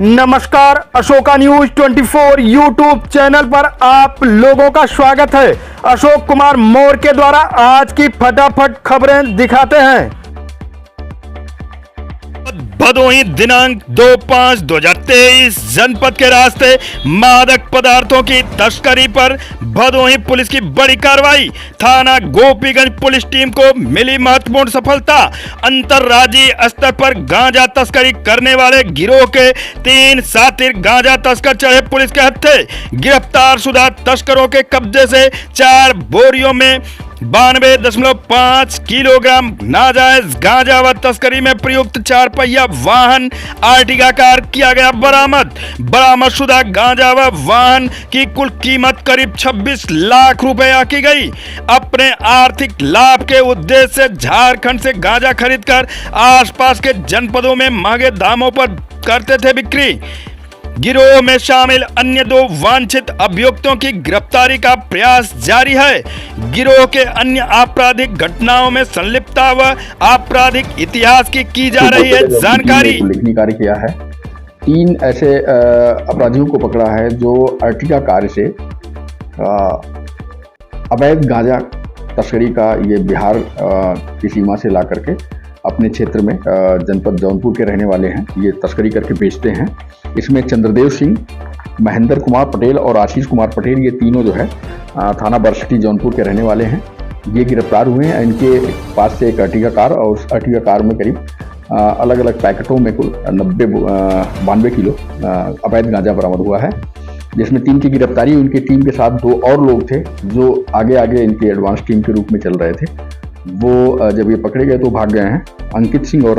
नमस्कार, Ashoka news 24 YouTube channel पर आप लोगों का स्वागत है। अशोक कुमार मौर्य के द्वारा आज की फटाफट खबरें दिखाते हैं। भदोही दिनांक 2/5/2023 जनपद के रास्ते मादक पदार्थों की तस्करी पर भदोही पुलिस की बड़ी कार्रवाई। थाना गोपीगंज पुलिस टीम को मिली महत्वपूर्ण सफलता। अंतर्राज्यीय स्तर पर गांजा तस्करी करने वाले गिरोह के 3 शातिर गांजा तस्कर चढ़े पुलिस के हत्थे। गिरफ्तार शुदा तस्करों के कब्जे से 4 बोरियों में 92.5 किलोग्राम नाजायज गांजा व तस्करी में प्रयुक्त 4 पहिया वाहन आर्टिगा कार किया गया बरामद। बरामद शुदा गांजा व वाहन की कुल कीमत करीब 26 लाख रुपए आंकी गई। अपने आर्थिक लाभ के उद्देश्य से झारखंड से गांजा खरीदकर आसपास के जनपदों में महंगे दामों पर करते थे बिक्री। गिरोह में शामिल अन्य 2 वांछित अभियुक्तों की गिरफ्तारी का प्रयास जारी है। गिरोह के अन्य आपराधिक घटनाओं में संलिप्तता व आपराधिक इतिहास की जा रही है जानकारी। उल्लेखनीय कार्य किया है। 3 ऐसे अपराधियों को पकड़ा है जो अर्टिगा कार से अवैध गांजा तस्करी का ये बिहार की सीमा से ला करके अपने क्षेत्र में जनपद जौनपुर के रहने वाले हैं, ये तस्करी करके बेचते हैं। इसमें चंद्रदेव सिंह, महेंद्र कुमार पटेल और आशीष कुमार पटेल, ये तीनों जो है थाना बरसठी जौनपुर के रहने वाले हैं। ये गिरफ्तार हुए हैं। इनके पास से एक अर्टिगा कार और उस अर्टिगा कार में करीब अलग अलग पैकेटों में कुल 92 किलो अवैध गांजा बरामद हुआ है, जिसमें 3 की गिरफ्तारी। उनकी टीम के साथ 2 और लोग थे जो आगे इनकी एडवांस टीम के रूप में चल रहे थे। वो जब ये पकड़े गए तो भाग गए हैं। अंकित सिंह और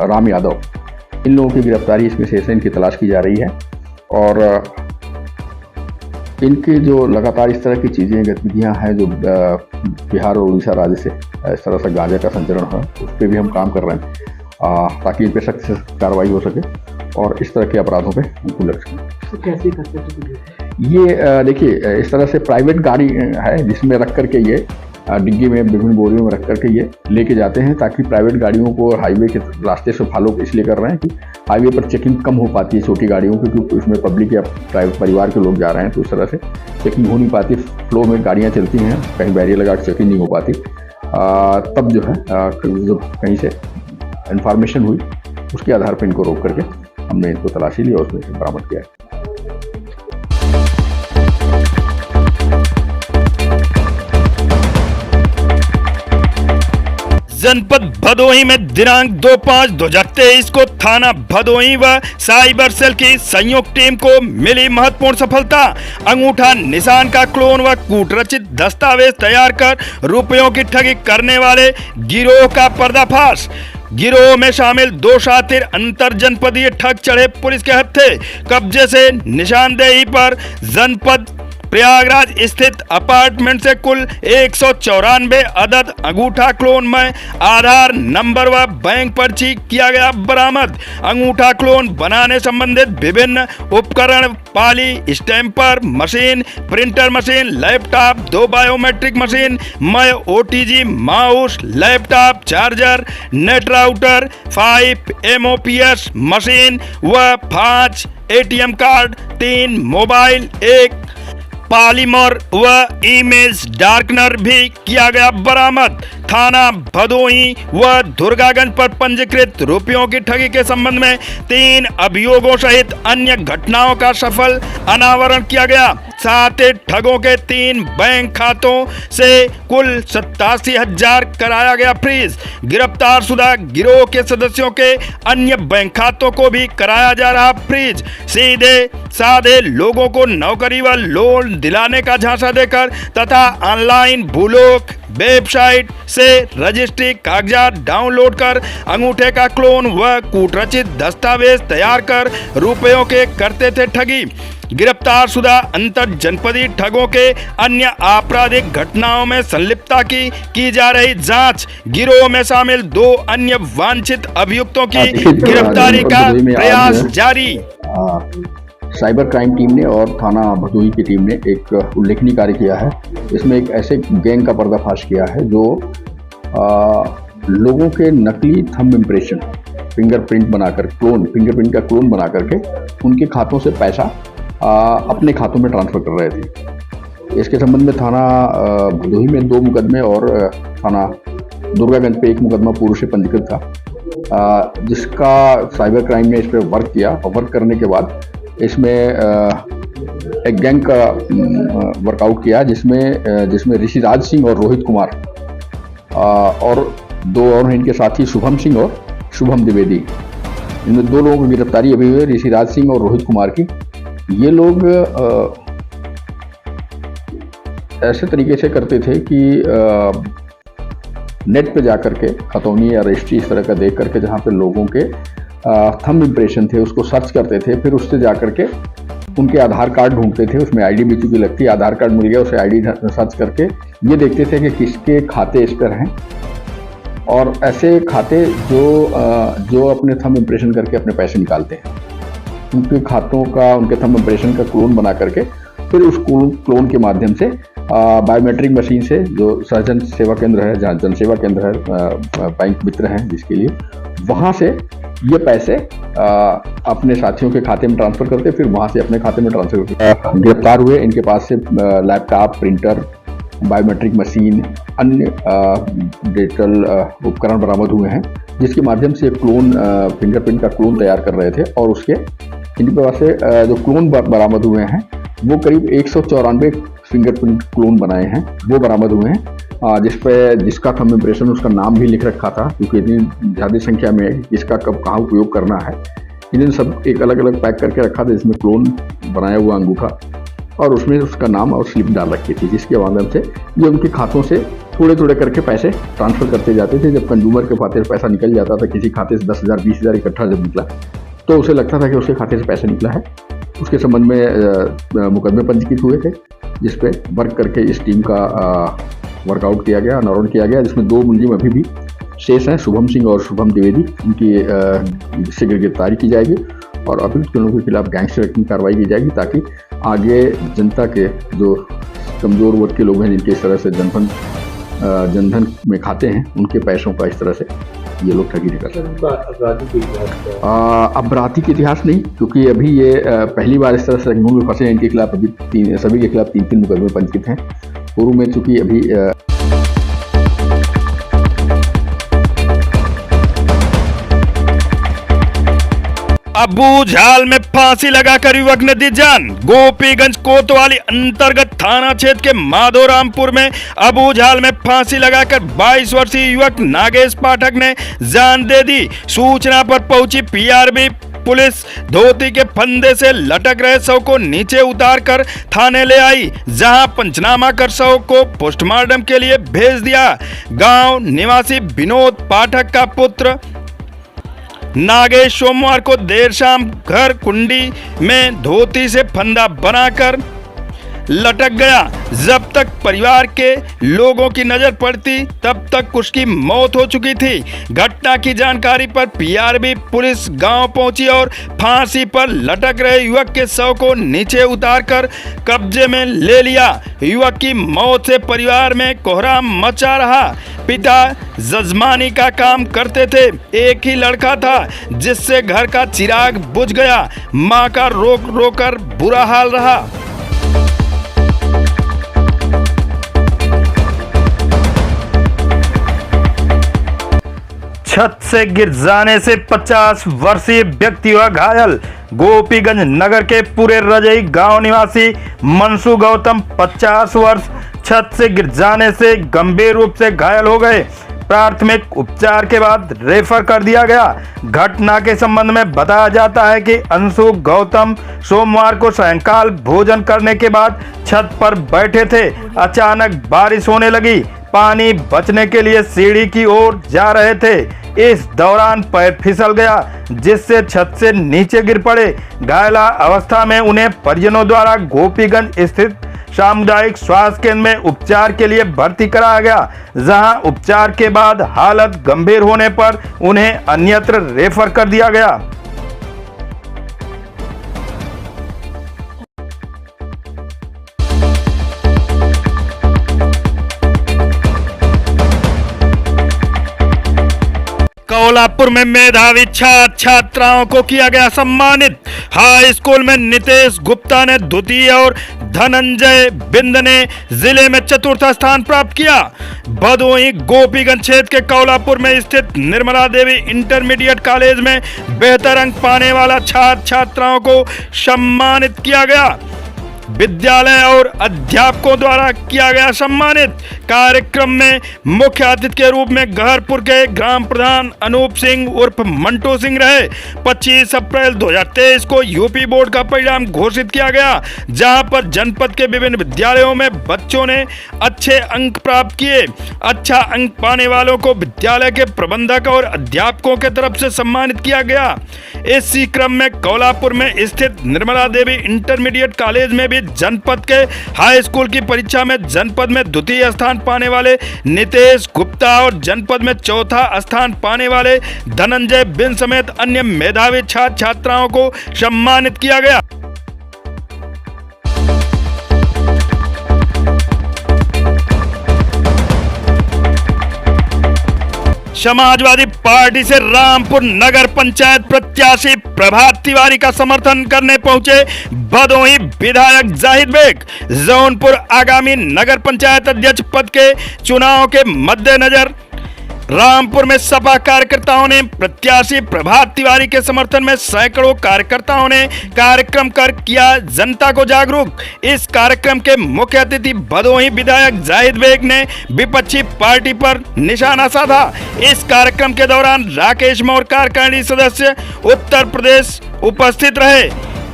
राम यादव, इन लोगों की गिरफ्तारी इसमें से इनकी तलाश की जा रही है। और इनके जो लगातार इस तरह की चीज़ें गतिविधियां हैं जो बिहार और उड़ीसा राज्य से इस तरह से गांजे का संचरण है, उस पर भी हम काम कर रहे हैं ताकि इन पर सख्त से कार्रवाई हो सके और इस तरह के अपराधों पे हमको लग सके। तो कैसे करते हैं ये? देखिए, इस तरह से प्राइवेट गाड़ी है जिसमें रख करके ये डिग्गी में विभिन्न बोरियों में रख करके ये लेके जाते हैं, ताकि प्राइवेट गाड़ियों को हाईवे के रास्ते से फॉलो इसलिए कर रहे हैं कि हाईवे पर चेकिंग कम हो पाती है छोटी गाड़ियों की, क्योंकि उसमें पब्लिक या प्राइवेट परिवार के लोग जा रहे हैं, तो उस तरह से चेकिंग हो नहीं पाती। फ्लो में गाड़ियाँ चलती हैं, कहीं बैरियर लगा के चेकिंग नहीं हो पाती। तब जो है जब कहीं से इन्फॉर्मेशन हुई उसके आधार पर इनको रोक करके हमने इनको तलाशी ली और उसमें बरामद किया है। जनपद भदोही में दिनांक 2/5/2023 को थाना भदोही व साइबर सेल की संयुक्त टीम को मिली महत्वपूर्ण सफलता। अंगूठा निशान का क्लोन व कूटरचित दस्तावेज तैयार कर रुपयों की ठगी करने वाले गिरोह का पर्दाफाश। गिरोह में शामिल 2 शातिर अंतर जनपदीय ठग चढ़े पुलिस के हत्थे। कब्जे से निशानदेही पर जनपद प्रयागराज स्थित अपार्टमेंट से कुल 194 अदद अंगूठा क्लोन में आधार नंबर व बैंक पर्ची किया गया बरामद। अंगूठा क्लोन बनाने संबंधित विभिन्न उपकरण पाली, stamper machine, printer machine, laptop, 2 biometric machine, मय OTG mouse, laptop, charger, net router, 5 MOPS machine व 5 ATM कार्ड, 3 मोबाइल, 1 पॉलीमर व इमेज डार्कनर भी किया गया बरामद। थाना भदोही व दुर्गागंज पर पंजीकृत रुपयों की ठगी के संबंध में 3 अभियोगों सहित अन्य घटनाओं का सफल अनावरण किया गया। साथ ही ठगों के 3 बैंक खातों से कुल 87,000 कराया गया फ्रीज। गिरफ्तार शुदा गिरोह के सदस्यों के अन्य बैंक खातों को भी कराया जा रहा फ्रीज। सीधे साधे लोगों को नौकरी व लोन दिलाने का झांसा देकर तथा ऑनलाइन भूलोक वेबसाइट से रजिस्ट्री कागजात डाउनलोड कर अंगूठे का क्लोन व कूटरचित दस्तावेज तैयार कर रुपयों के करते थे ठगी। गिरफ्तार शुदा अंतर जनपदीय ठगों के अन्य आपराधिक घटनाओं में संलिप्तता की जा रही जांच। गिरोह में शामिल 2 अन्य वांछित अभियुक्तों की गिरफ्तारी का प्रयास जारी। साइबर क्राइम टीम ने और थाना भदोही की टीम ने एक उल्लेखनीय कार्य किया है। इसमें एक ऐसे गैंग का पर्दाफाश किया है जो लोगों के नकली थंब इम्प्रेशन फिंगरप्रिंट बनाकर फिंगरप्रिंट का क्लोन बना करके उनके खातों से पैसा अपने खातों में ट्रांसफ़र कर रहे थे। इसके संबंध में थाना भदोही में 2 मुकदमे और थाना दुर्गागंज पे 1 मुकदमा पूर्व से पंजीकृत था, जिसका साइबर क्राइम ने इस पर वर्क किया और वर्क करने के बाद इसमें एक गैंग का वर्कआउट किया जिसमें ऋषिराज सिंह और रोहित कुमार और 2 और इनके साथी शुभम सिंह और शुभम द्विवेदी, इनमें 2 लोगों की गिरफ्तारी अभी हुई है, ऋषिराज सिंह और रोहित कुमार की। ये लोग ऐसे तरीके से करते थे कि नेट पे जाकर के खतौनी या रजिस्ट्री इस तरह का देख करके जहाँ पे लोगों के थंब इम्प्रेशन थे उसको सर्च करते थे, फिर उससे जाकर के उनके आधार कार्ड ढूंढते थे, उसमें आईडी भी चुकी लगती, आधार कार्ड मिल गया, उसे आईडी सर्च करके ये देखते थे कि किसके खाते इस पर हैं, और ऐसे खाते जो अपने थंब इम्प्रेशन करके अपने पैसे निकालते हैं, उनके खातों का उनके थंब इम्प्रेशन का क्लोन बना करके फिर उस क्लोन के माध्यम से बायोमेट्रिक मशीन से जो सहजन सेवा केंद्र है, जहाँ जन सेवा केंद्र है, बैंक मित्र हैं जिसके लिए, वहाँ से ये पैसे अपने साथियों के खाते में ट्रांसफ़र करते, फिर वहाँ से अपने खाते में ट्रांसफ़र करते। गिरफ्तार हुए, इनके पास से लैपटॉप, प्रिंटर, बायोमेट्रिक मशीन, अन्य डिजिटल उपकरण बरामद हुए हैं, जिसके माध्यम से क्लोन फिंगरप्रिंट का क्लोन तैयार कर रहे थे। और उसके इनके पास से जो क्लोन बरामद हुए हैं वो करीब 194 फिंगरप्रिंट क्लोन बनाए हैं, वो बरामद हुए हैं, जिसका थंब इम्प्रेशन उसका नाम भी लिख रखा था, क्योंकि इतनी ज़्यादा संख्या में इसका कब कहाँ उपयोग करना है, इन्हें सब एक अलग अलग पैक करके रखा था, जिसमें क्लोन बनाया हुआ अंगूठा और उसमें उसका नाम और स्लिप डाल रखी थी, जिसके माध्यम से ये उनके खातों से थोड़े थोड़े करके पैसे ट्रांसफ़र करते जाते थे। जब कंज्यूमर के खाते से पैसा निकल जाता था, किसी खाते से 10,000 20,000 इकट्ठा जब निकला तो उसे लगता था कि उसके खाते से पैसा निकला है। उसके संबंध में मुकदमे पंजीकृत हुए थे, जिस पे वर्क करके इस टीम का वर्कआउट किया गया, अनावरण किया गया, जिसमें 2 मुलजिम अभी भी शेष हैं, शुभम सिंह और शुभम द्विवेदी, उनकी शीघ्र गिरफ्तारी की जाएगी और अभियुक्त लोगों के खिलाफ गैंगस्टर एक्ट की कार्रवाई की जाएगी, ताकि आगे जनता के जो कमज़ोर वर्ग के लोग हैं, जिनके इस तरह से जनधन में खाते हैं, उनके पैसों का इस तरह से ये लोग ठगी नहीं कर सकते। अपराधी के इतिहास नहीं, क्योंकि अभी ये पहली बार इस तरह से रंगभूमि में फंसे हैं। इनके खिलाफ अभी सभी के खिलाफ 3 मुकदमे पंजीकृत हैं। पूर्व में चूंकि अभी अबूझाल में फांसी लगाकर युवक ने दी जान। गोपीगंज कोतवाली अंतर्गत थाना क्षेत्र के माधोरामपुर में अबूझाल में फांसी लगाकर 22 वर्षीय युवक नागेश पाठक ने जान दे दी। सूचना पर पहुंची पीआरबी पुलिस धोती के फंदे से लटक रहे शव को नीचे उतारकर थाने ले आई, जहां पंचनामा कर शव को पोस्टमार्टम के लिए भेज दिया। गांव निवासी विनोद पाठक का पुत्र नागेश सोमवार को देर शाम घर कुंडी में धोती से फंदा बनाकर लटक गया। जब तक परिवार के लोगों की नजर पड़ती तब तक उसकी मौत हो चुकी थी। घटना की जानकारी पर पीआरबी पुलिस गांव पहुंची और फांसी पर लटक रहे युवक के शव को नीचे उतारकर कब्जे में ले लिया। युवक की मौत से परिवार में कोहराम मचा रहा। पिता जजमानी का काम करते थे, एक ही लड़का था जिससे घर का चिराग बुझ गया। मां का रोक रोकर बुरा हाल रहा। छत से गिर जाने से 50 वर्षीय व्यक्ति हुआ घायल। गोपीगंज नगर के पूरे रजई गांव निवासी मनसू गौतम 50 वर्ष छत से गिर जाने से गंभीर रूप से घायल हो गए। प्राथमिक उपचार के बाद रेफर कर दिया गया। घटना के संबंध में बताया जाता है कि अंशु गौतम सोमवार को सायंकाल भोजन करने के बाद छत पर बैठे थे। अचानक बारिश होने लगी। पानी बचने के लिए सीढ़ी की ओर जा रहे थे। इस दौरान पैर फिसल गया, जिससे छत से नीचे गिर पड़े। घायला अवस्था में उन्हें परिजनों द्वारा गोपीगंज स्थित सामुदायिक स्वास्थ्य केंद्र में उपचार के लिए भर्ती कराया गया, जहां उपचार के बाद हालत गंभीर होने पर उन्हें अन्यत्र रेफर कर दिया गया। कोल्हापुर में मेधावी छात्र छात्राओं को किया गया सम्मानित। हाई स्कूल में नितेश गुप्ता ने द्वितीय और धनंजय बिंद ने जिले में चतुर्थ स्थान प्राप्त किया। भदोही गोपीगंज क्षेत्र के कोल्हापुर में स्थित निर्मला देवी इंटरमीडिएट कॉलेज में बेहतर अंक पाने वाला छात्र छात्राओं को सम्मानित किया गया। विद्यालय और अध्यापकों द्वारा किया गया सम्मानित। कार्यक्रम में मुख्य अतिथि के रूप में गहरपुर के ग्राम प्रधान अनूप सिंह उर्फ मंटू सिंह रहे। 25 अप्रैल 2023 को यूपी बोर्ड का परिणाम घोषित किया गया, जहां पर जनपद के विभिन्न विद्यालयों में बच्चों ने अच्छे अंक प्राप्त किए। अच्छा अंक पाने वालों को विद्यालय के प्रबंधक और अध्यापकों के तरफ से सम्मानित किया गया। इसी क्रम में कोल्हापुर में स्थित निर्मला देवी इंटरमीडिएट कॉलेज में भी जनपद के हाई स्कूल की परीक्षा में जनपद में द्वितीय स्थान पाने वाले नितेश गुप्ता और जनपद में चौथा स्थान पाने वाले धनंजय बिंद समेत अन्य मेधावी छात्र छात्राओं को सम्मानित किया गया। समाजवादी पार्टी से रामपुर नगर पंचायत प्रत्याशी प्रभात तिवारी का समर्थन करने पहुंचे भदोही विधायक जाहिद बेग। जौनपुर आगामी नगर पंचायत अध्यक्ष पद के चुनाव के मद्देनजर रामपुर में सपा कार्यकर्ताओं ने प्रत्याशी प्रभात तिवारी के समर्थन में सैकड़ों कार्यकर्ताओं ने कार्यक्रम कर किया जनता को जागरूक। इस कार्यक्रम के मुख्य अतिथि भदोही विधायक जाहिद बेग ने विपक्षी पार्टी पर निशाना साधा। इस कार्यक्रम के दौरान राकेश मौर्य कार्यकारिणी सदस्य उत्तर प्रदेश उपस्थित रहे।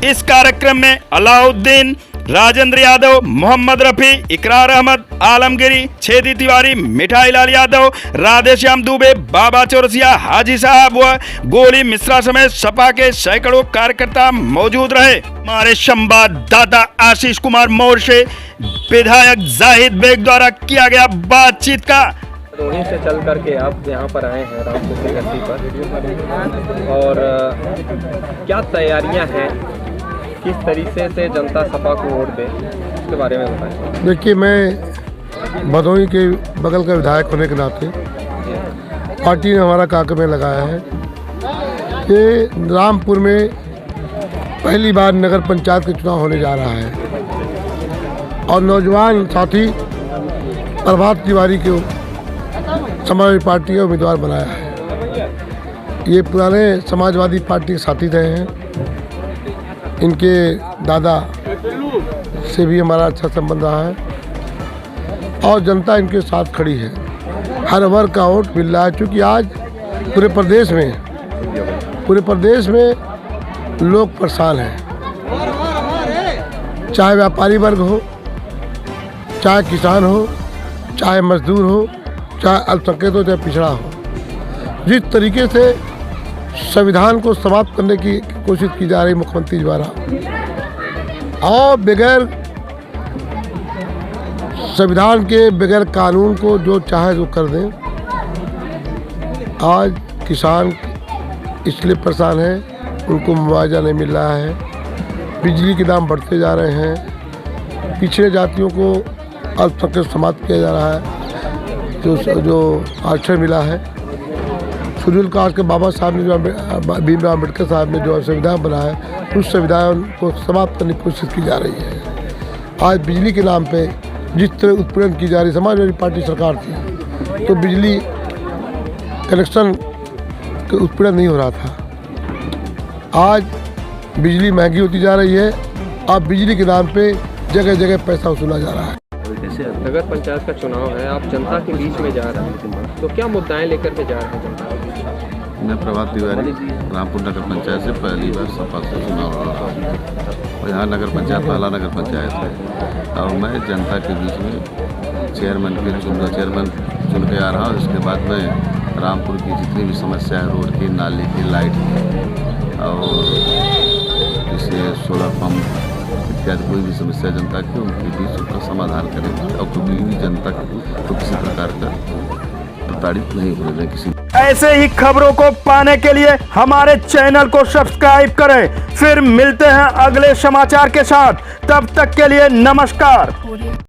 इस कार्यक्रम में अलाउद्दीन, राजेंद्र यादव, मोहम्मद रफी, इकरार अहमद, आलमगिरी, छेदी तिवारी, मिठाई लाल यादव, राधेश्याम दुबे, बाबा चौरसिया, हाजी साहब व गोली मिश्रा समेत सपा के सैकड़ों कार्यकर्ता मौजूद रहे। हमारे संवाददाता आशीष कुमार मौर्य से विधायक जाहिद बेग द्वारा किया गया बातचीत का। वहीं से चल करके आप यहाँ पर आए हैं रामपुर की धरती पर, और क्या तैयारियाँ हैं, किस तरीके से जनता सपा को वोट दे, इसके बारे में बताएं। देखिए, मैं भदोही के बगल का विधायक होने के नाते पार्टी ने हमारा कार्यक्रम लगाया है कि रामपुर में पहली बार नगर पंचायत के चुनाव होने जा रहा है और नौजवान साथी प्रभात तिवारी को समाजवादी पार्टी का उम्मीदवार बनाया है। ये पुराने समाजवादी पार्टी के साथी रहे हैं। इनके दादा से भी हमारा अच्छा संबंध रहा है और जनता इनके साथ खड़ी है। हर वर्ग का वोट मिल रहा है, क्योंकि आज पूरे प्रदेश में लोग परेशान हैं। चाहे व्यापारी वर्ग हो, चाहे किसान हो, चाहे मजदूर हो, चाहे अल्पसंख्यक हो, चाहे पिछड़ा हो। जिस तरीके से संविधान को समाप्त करने की कोशिश की जा रही मुख्यमंत्री द्वारा और बगैर संविधान के, बगैर कानून को जो चाहे वो कर दें। आज किसान इसलिए परेशान हैं, उनको मुआवजा नहीं मिल रहा है, बिजली के दाम बढ़ते जा रहे हैं, पिछड़े जातियों को अल्पसंख्यक समाप्त किया जा रहा है, जो आरक्षण मिला है। शेड्यूल कास्ट के बाबा साहब ने, जो भीमराव अम्बेडकर साहब ने जो संविधान बनाया है, उस संविधान को समाप्त करने की कोशिश की जा रही है। आज बिजली के नाम पे जिस तरह उत्पीड़न की जा रही, समाजवादी पार्टी सरकार थी तो बिजली कनेक्शन का उत्पीड़न नहीं हो रहा था। आज बिजली महंगी होती जा रही है। अब बिजली के नाम पे जगह जगह पैसा वसूला जा रहा है। नगर पंचायत का चुनाव है, आप जनता के बीच में जा रहे हैं, तो क्या मुद्दाएं लेकर के जा रहे हैं जनता? मैं प्रभात तिवारी रामपुर नगर पंचायत से पहली बार सपा से चुनाव लड़ रहा हूँ और यहाँ नगर पंचायत पहला नगर पंचायत है और मैं जनता के बीच में चेयरमैन चुन के आ रहा हूँ। इसके बाद मैं रामपुर की जितनी भी समस्या है, रोड की, नाली की, लाइट की और जैसे सोलर पम्प इत्यादि कोई भी समस्या जनता की, उनके बीच उसका समाधान करेंगे और कभी भी जनता को किसी प्रकार का प्रताड़ित नहीं होने दें किसी। ऐसे ही खबरों को पाने के लिए हमारे चैनल को सब्सक्राइब करें। फिर मिलते हैं अगले समाचार के साथ, तब तक के लिए नमस्कार।